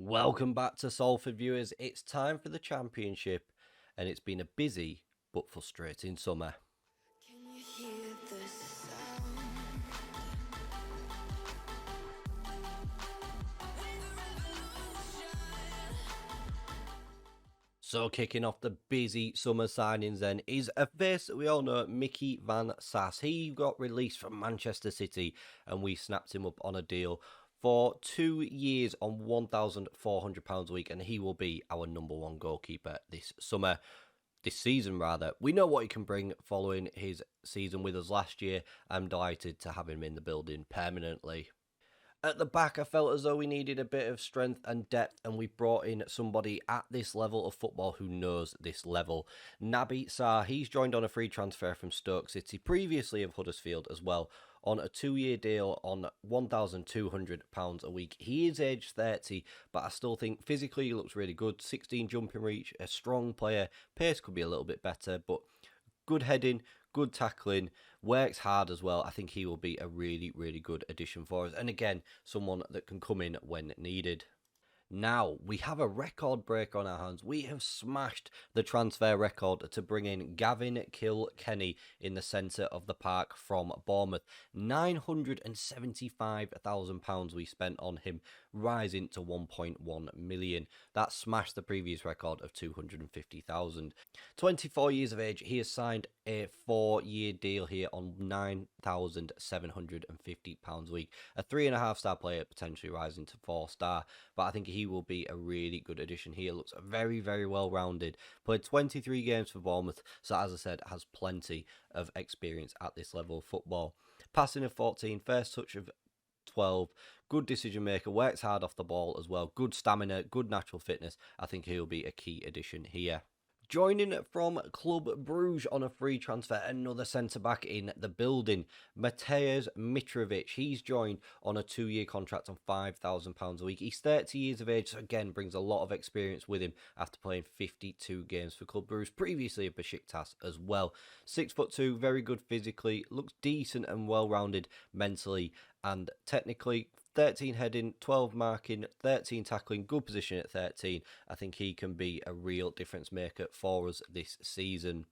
Welcome back to Salford viewers. It's time for the championship, and it's been a busy but frustrating summer. Can you hear the sound? So kicking off the busy summer signings then is a face that we all know, Mickey van Sass. He got released from Manchester City and we snapped him up on a deal for 2 years on £1,400 a week, and he will be our number one goalkeeper this season rather. We know what he can bring following his season with us last year. I'm delighted to have him in the building permanently. At the back, I felt as though we needed a bit of strength and depth, and we brought in somebody at this level of football who knows this level. Naby Sarr, he's joined on a free transfer from Stoke City, previously of Huddersfield as well, on a 2-year deal on £1,200 a week. He is age 30, but I still think physically he looks really good. 16 jumping reach, a strong player. Pace could be a little bit better, but good heading, good tackling, works hard as well. I think he will be a really, really good addition for us. And again, someone that can come in when needed. Now, we have a record break on our hands. We have smashed the transfer record to bring in Gavin Kilkenny in the centre of the park from Bournemouth. £975,000 we spent on him, rising to 1.1 million. That smashed the previous record of 250,000. 24 years of age, he has signed a 4-year deal here on £9,750 a week. A 3.5-star player, potentially rising to 4-star, but I think he will be a really good addition here. Looks very, very well rounded. Played 23 games for Bournemouth, so as I said, has plenty of experience at this level of football. Passing of 14, first touch of 12, good decision maker, works hard off the ball as well, good stamina, good natural fitness. I think he'll be a key addition here. Joining from Club Bruges on a free transfer, another centre-back in the building, Mateusz Mitrovic. He's joined on a 2-year contract on £5,000 a week. He's 30 years of age, so again, brings a lot of experience with him after playing 52 games for Club Bruges, previously at Besiktas as well. 6'2", very good physically, looks decent and well-rounded mentally and technically. 13 heading, 12 marking, 13 tackling, good position at 13. I think he can be a real difference maker for us this season.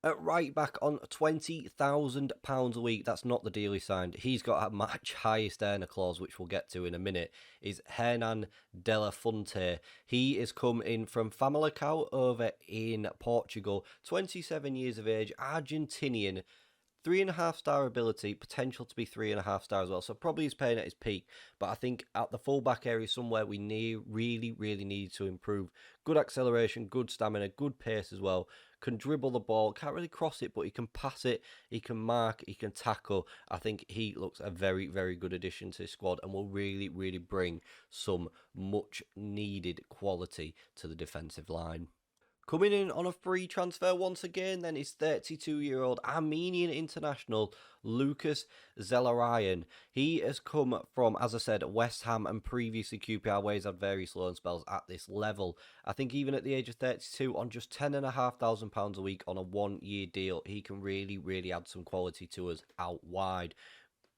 At right back on £20,000 a week, that's not the deal he signed. He's got a match highest earner clause, which we'll get to in a minute, is Hernan de la Fonte. He has come in from Famalicão over in Portugal, 27 years of age, Argentinian, 3.5-star ability, potential to be 3.5-star as well. So probably he's playing at his peak, but I think at the fullback area somewhere we really need to improve. Good acceleration, good stamina, good pace as well. Can dribble the ball, can't really cross it, but he can pass it, he can mark, he can tackle. I think he looks a very, very good addition to the squad and will really bring some much needed quality to the defensive line. Coming in on a free transfer once again then is 32-year-old Armenian international Lucas Zela. He has come from, as I said, West Ham and previously QPR, where he's had various loan spells at this level. I think even at the age of 32, on just £10,500 a week on a 1-year deal, he can really add some quality to us out wide.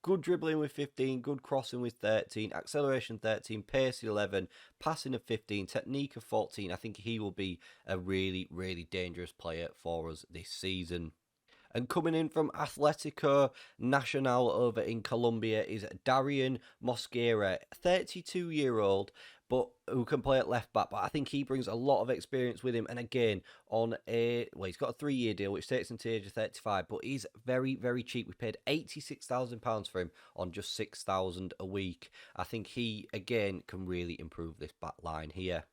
Good dribbling with 15, good crossing with 13, acceleration 13, pace 11, passing of 15, technique of 14. I think he will be a really dangerous player for us this season. And coming in from Atlético Nacional over in Colombia is Darian Mosquera, 32-year-old, but who can play at left back. But I think he brings a lot of experience with him. And again, he's got a 3-year deal, which takes him to the age of 35, but he's very cheap. We paid £86,000 for him on just £6,000 a week. I think he, again, can really improve this back line here.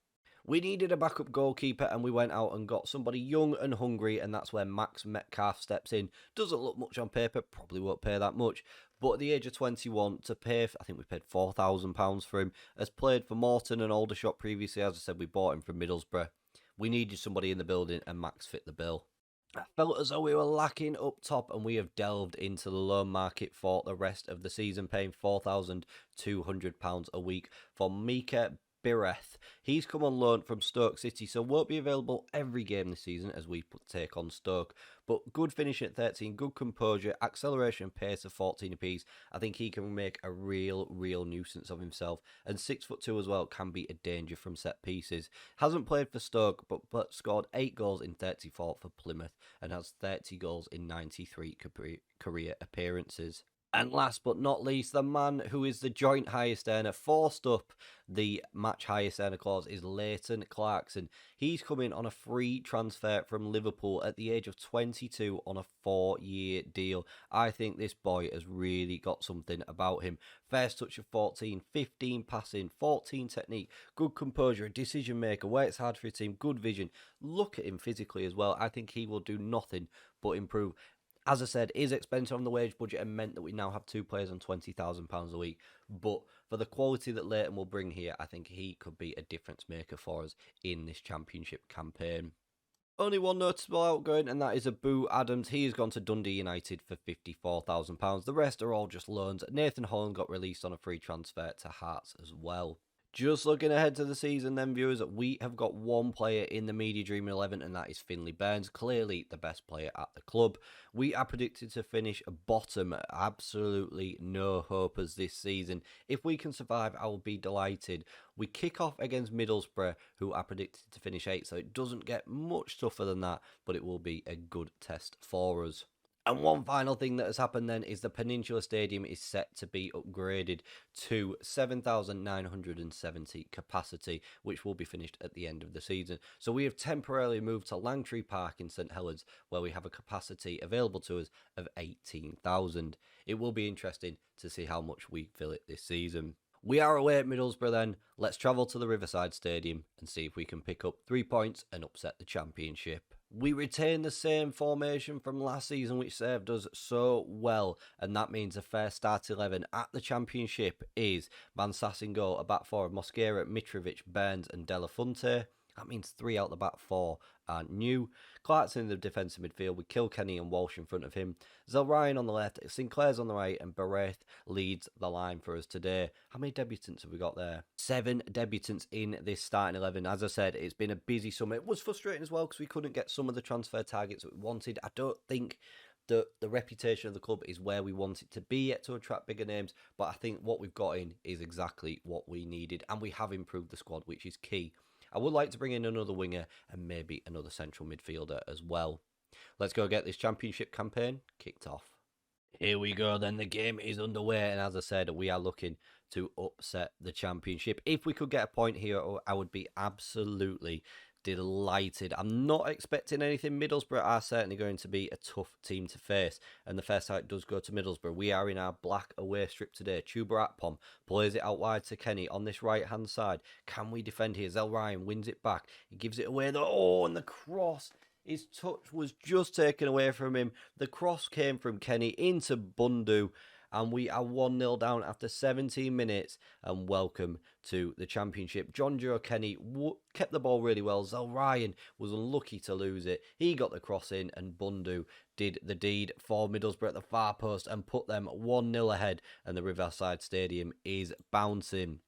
We needed a backup goalkeeper and we went out and got somebody young and hungry, and that's where Max Metcalf steps in. Doesn't look much on paper, probably won't pay that much, but at the age of 21, to pay, I think we paid £4,000 for him, has played for Morton and Aldershot previously. As I said, we bought him from Middlesbrough. We needed somebody in the building and Max fit the bill. I felt as though we were lacking up top, and we have delved into the loan market for the rest of the season, paying £4,200 a week for Mika Bireth. He's come on loan from Stoke City, so won't be available every game this season as we take on Stoke. But good finish at 13, good composure, acceleration and pace of 14 apiece. I think he can make a real nuisance of himself. And 6'2" as well can be a danger from set pieces. Hasn't played for Stoke, but scored 8 goals in 34 for Plymouth and has 30 goals in 93 career appearances. And last but not least, the man who is the joint highest earner, forced up the match highest earner clause, is Layton Clarkson. He's come in on a free transfer from Liverpool at the age of 22 on a 4-year deal. I think this boy has really got something about him. First touch of 14, 15 passing, 14 technique, good composure, a decision maker, works hard for his team, good vision. Look at him physically as well. I think he will do nothing but improve. As I said, is expensive on the wage budget and meant that we now have 2 players on £20,000 a week. But for the quality that Layton will bring here, I think he could be a difference maker for us in this championship campaign. Only one noticeable outgoing, and that is Abu Adams. He has gone to Dundee United for £54,000. The rest are all just loans. Nathan Holland got released on a free transfer to Hearts as well. Just looking ahead to the season then, viewers, we have got one player in the Media Dream 11, and that is Finlay Burns, clearly the best player at the club. We are predicted to finish bottom, absolutely no hopers this season. If we can survive, I will be delighted. We kick off against Middlesbrough, who are predicted to finish 8th, so it doesn't get much tougher than that, but it will be a good test for us. And one final thing that has happened then is the Peninsula Stadium is set to be upgraded to 7,970 capacity, which will be finished at the end of the season. So we have temporarily moved to Langtree Park in St Helens, where we have a capacity available to us of 18,000. It will be interesting to see how much we fill it this season. We are away at Middlesbrough then. Let's travel to the Riverside Stadium and see if we can pick up 3 points and upset the championship. We retain the same formation from last season, which served us so well, and that means the first start 11 at the championship is Van Sass in goal, a back four of Mosquera, Mitrovic, Burns and De La Fuente. That means 3 out the back 4 are new. Clarkson in the defensive midfield with Kilkenny and Walsh in front of him. Zelryan on the left, Sinclair's on the right, and Barrett leads the line for us today. How many debutants have we got there? 7 debutants in this starting 11. As I said, it's been a busy summer. It was frustrating as well because we couldn't get some of the transfer targets that we wanted. I don't think the reputation of the club is where we want it to be yet to attract bigger names, but I think what we've got in is exactly what we needed, and we have improved the squad, which is key. I would like to bring in another winger and maybe another central midfielder as well. Let's go get this championship campaign kicked off. Here we go then, the game is underway, and as I said, we are looking to upset the championship. If we could get a point here, I would be absolutely delighted. I'm not expecting anything. Middlesbrough are certainly going to be a tough team to face, and the first out does go to Middlesbrough. We are in our black away strip today. Chuba Akpom plays it out wide to Kenny on this right hand side. Can we defend here? Zelryan wins it back. He gives it away. And the cross. His touch was just taken away from him. The cross came from Kenny into Bundu, and we are 1-0 down after 17 minutes, and welcome to the championship. John Joe Kenny kept the ball really well. Zelryan was unlucky to lose it. He got the cross in, and Bundu did the deed for Middlesbrough at the far post and put them 1-0 ahead, and the Riverside Stadium is bouncing.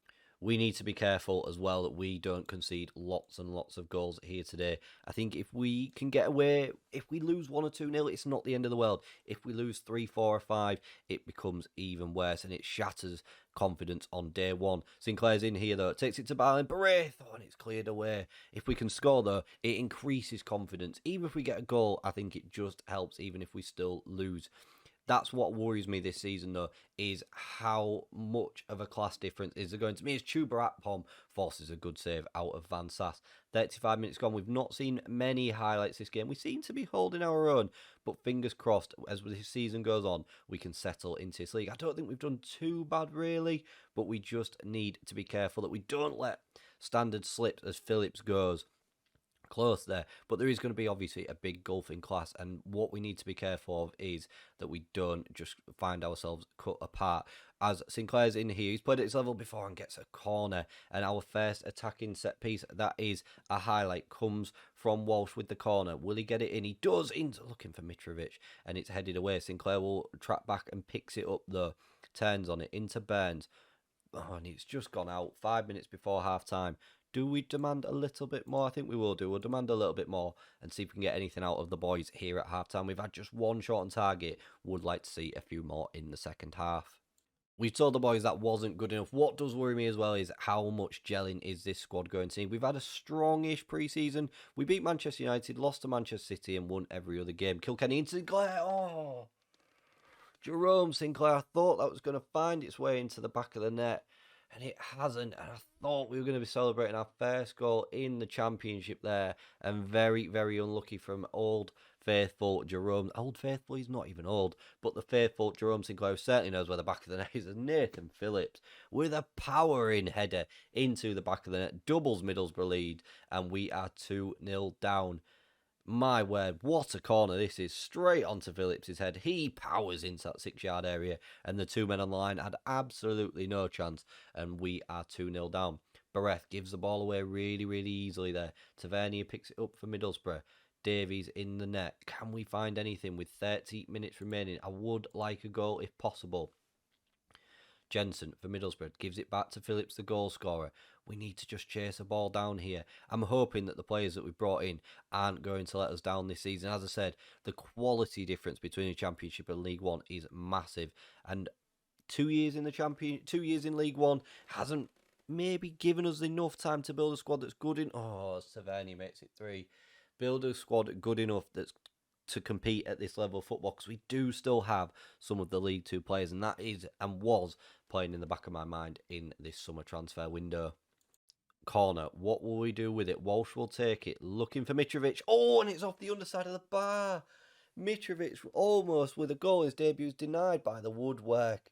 We need to be careful as well that we don't concede lots and lots of goals here today. I think if we can get away, if we lose 1 or 2-0, it's not the end of the world. If we lose 3, 4 or 5, it becomes even worse and it shatters confidence on day one. Sinclair's in here though, takes it to Barrett, and it's cleared away. If we can score though, it increases confidence. Even if we get a goal, I think it just helps even if we still lose. That's what worries me this season, though, is how much of a class difference is there going to be. As Chuba Akpom forces a good save out of Van Sass. 35 minutes gone. We've not seen many highlights this game. We seem to be holding our own, but fingers crossed, as this season goes on, we can settle into this league. I don't think we've done too bad, really, but we just need to be careful that we don't let standards slip as Phillips goes. Close there, but there is going to be obviously a big gulf in class, and what we need to be careful of is that we don't just find ourselves cut apart. As Sinclair's in here, he's played at his level before and gets a corner, and our first attacking set piece, that is a highlight, comes from Walsh with the corner. Will he get it in? He does, into looking for Mitrovic, and it's headed away. Sinclair will track back and picks it up though, turns on it into Burns. Oh, and it's just gone out 5 minutes before half time. Do we demand a little bit more? I think we will do. We'll demand a little bit more and see if we can get anything out of the boys here at half time. We've had just one shot on target. Would like to see a few more in the second half. We told the boys that wasn't good enough. What does worry me as well is how much gelling is this squad going to need. We've had a strongish pre-season. We beat Manchester United, lost to Manchester City and won every other game. Kilkenny and Sinclair. Oh, Jerome Sinclair. I thought that was going to find its way into the back of the net. And it hasn't. And I thought we were going to be celebrating our first goal in the championship there. And very, very unlucky from old faithful Jerome. Old faithful, he's not even old. But the faithful Jerome Sinclair certainly knows where the back of the net is. And Nathan Phillips with a powering header into the back of the net. Doubles Middlesbrough lead. And we are 2-0 down. My word, what a corner this is. Straight onto Phillips' head. He powers into that 6-yard area. And the two men on the line had absolutely no chance. And we are 2-0 down. Bareth gives the ball away really, really easily there. Tavernier picks it up for Middlesbrough. Davies in the net. Can we find anything with 30 minutes remaining? I would like a goal if possible. Jensen for Middlesbrough gives it back to Phillips, the goal scorer. We need to just chase the ball down here. I'm hoping that the players that we've brought in aren't going to let us down this season. As I said, the quality difference between the Championship and League One is massive. And 2 years in the 2 years in League One hasn't maybe given us enough time to build a squad that's good in. Oh, Tavernier makes it 3. Build a squad good enough that's to compete at this level of football, because we do still have some of the League Two players, and that is and was playing in the back of my mind in this summer transfer window. Corner, what will we do with it? Walsh will take it, looking for Mitrovic. Oh, and it's off the underside of the bar. Mitrovic almost with a goal. His debut is denied by the woodwork.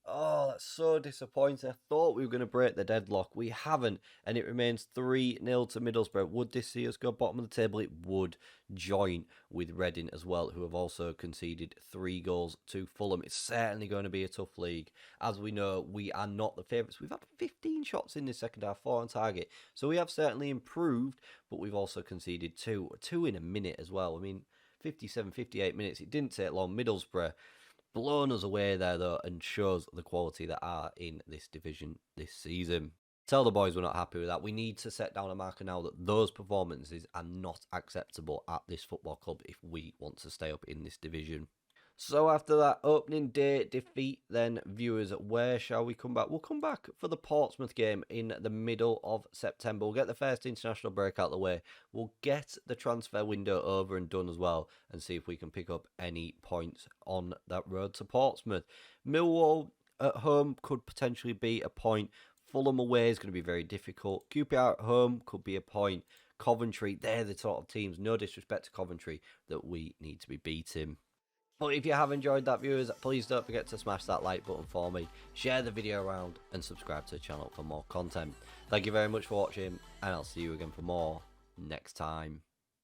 Oh, that's so disappointing. I thought we were going to break the deadlock. We haven't, and it remains 3-0 to Middlesbrough. Would this see us go bottom of the table? It would, join with Reading as well, who have also conceded 3 goals to Fulham. It's certainly going to be a tough league. As we know, we are not the favourites. We've had 15 shots in this second half, 4 on target. So we have certainly improved, but we've also conceded 2 in a minute as well. I mean, 57, 58 minutes. It didn't take long. Middlesbrough blown us away there, though, and shows the quality that are in this division this season. Tell the boys we're not happy with that. We need to set down a marker now that those performances are not acceptable at this football club if we want to stay up in this division. So after that opening day defeat, then, viewers, where shall we come back? We'll come back for the Portsmouth game in the middle of September. We'll get the first international break out of the way. We'll get the transfer window over and done as well, and see if we can pick up any points on that road to Portsmouth. Millwall at home could potentially be a point. Fulham away is going to be very difficult. QPR at home could be a point. Coventry, they're the sort of teams, no disrespect to Coventry, that we need to be beating. But if you have enjoyed that, viewers, please don't forget to smash that like button for me, share the video around, and subscribe to the channel for more content. Thank you very much for watching, and I'll see you again for more next time.